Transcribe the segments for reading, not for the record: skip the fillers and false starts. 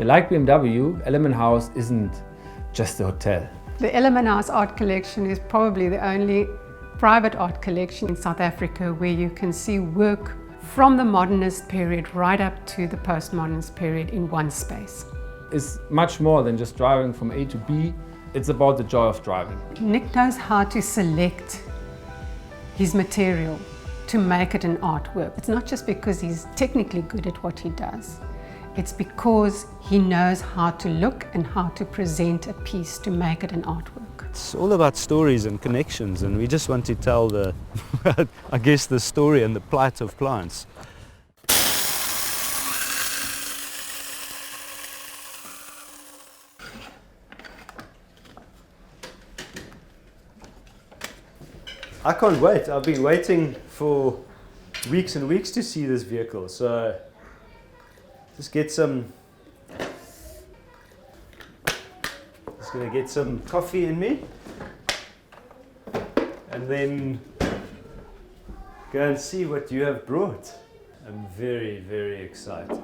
Like BMW, Ellerman House isn't just a hotel. The Ellerman House art collection is probably the only private art collection in South Africa where you can see work from the modernist period right up to the postmodernist period in one space. It's much more than just driving from A to B. It's about the joy of driving. Nic knows how to select his material to make it an artwork. It's not just because he's technically good at what he does. It's because he knows how to look and how to present a piece to make it an artwork. It's all about stories and connections, and we just want to tell the, I guess, the story and the plight of plants. I can't wait. I've been waiting for weeks and weeks to see this vehicle, so just gonna get some coffee in me and then go and see what you have brought. I'm very, very excited.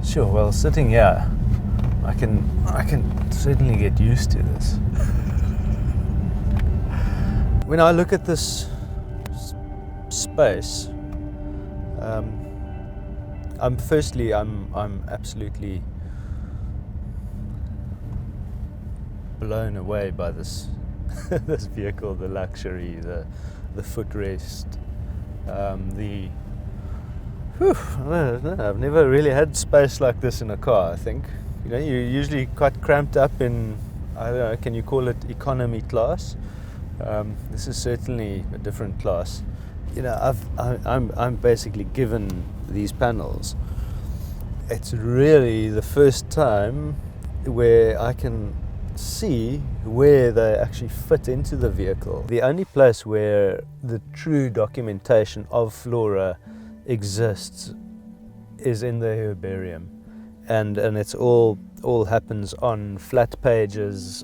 Sure, well, sitting here, I can certainly get used to this. When I look at this space, I'm absolutely blown away by this this vehicle, the luxury, the footrest, I don't know, I've never really had space like this in a car, I think. You know, you're usually quite cramped up in, I don't know, can you call it economy class? This is certainly a different class. You know, I'm basically given these panels. It's really the first time where I can see where they actually fit into the vehicle. The only place where the true documentation of flora exists is in the herbarium, and it's all happens on flat pages,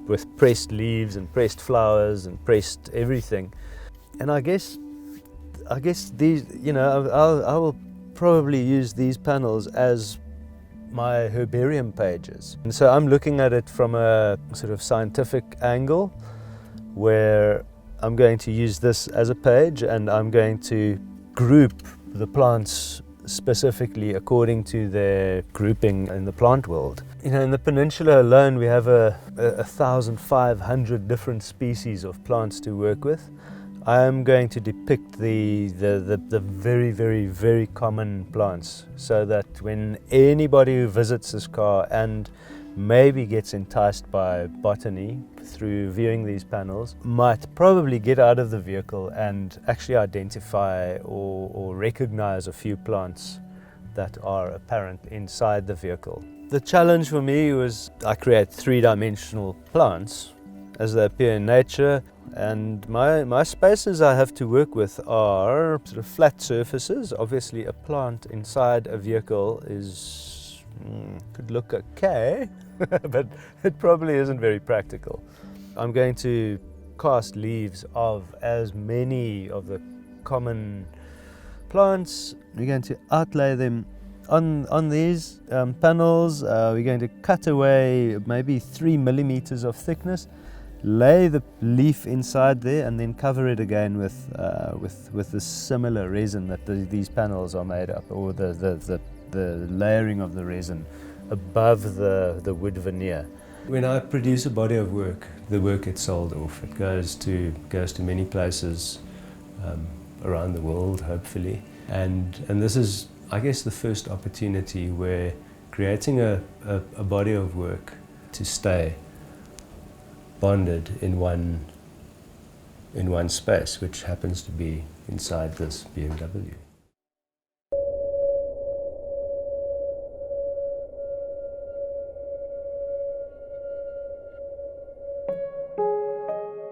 with pressed leaves and pressed flowers and pressed everything. And I guess these, you know, I will probably use these panels as my herbarium pages. And so I'm looking at it from a sort of scientific angle, where I'm going to use this as a page, and I'm going to group the plants specifically according to their grouping in the plant world. You know, in the peninsula alone, we have 1,500 different species of plants to work with. I am going to depict the very, very, very common plants, so that when anybody who visits this car and maybe gets enticed by botany through viewing these panels, might probably get out of the vehicle and actually identify or recognize a few plants that are apparent inside the vehicle. The challenge for me was I create three-dimensional plants as they appear in nature, and my spaces I have to work with are sort of flat surfaces. Obviously a plant inside a vehicle could look okay, but it probably isn't very practical. I'm going to cast leaves of as many of the common plants. We're going to outlay them on these panels. We're going to cut away maybe 3 millimeters of thickness, lay the leaf inside there, and then cover it again with the similar resin that these panels are made up, or the the layering of the resin above the wood veneer. When I produce a body of work, the work gets sold off. It goes to many places around the world, hopefully. And this is, I guess, the first opportunity where creating a body of work to stay bonded in one space, which happens to be inside this BMW.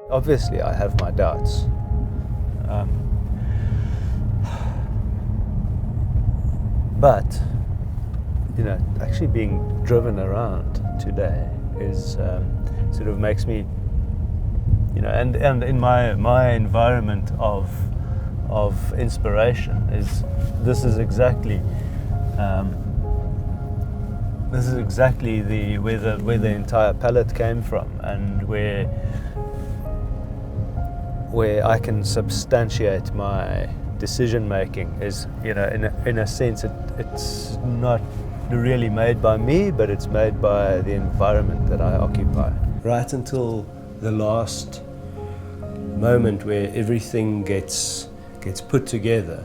Obviously, I have my doubts. But, you know, actually being driven around today is sort of makes me, you know, and in my environment of inspiration this is exactly where the entire palette came from, and where I can substantiate my decision making is, you know, in a sense it's not really made by me, but it's made by the environment that I occupy. Right until the last moment where everything gets put together,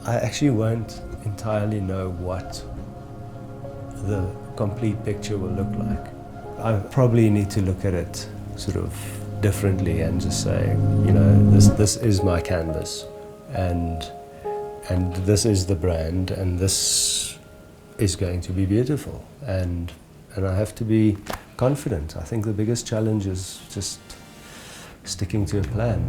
I actually won't entirely know what the complete picture will look like. I probably need to look at it sort of differently and just say, you know, this is my canvas, and this is the brand, and this is going to be beautiful, and I have to be confident. I think the biggest challenge is just sticking to a plan.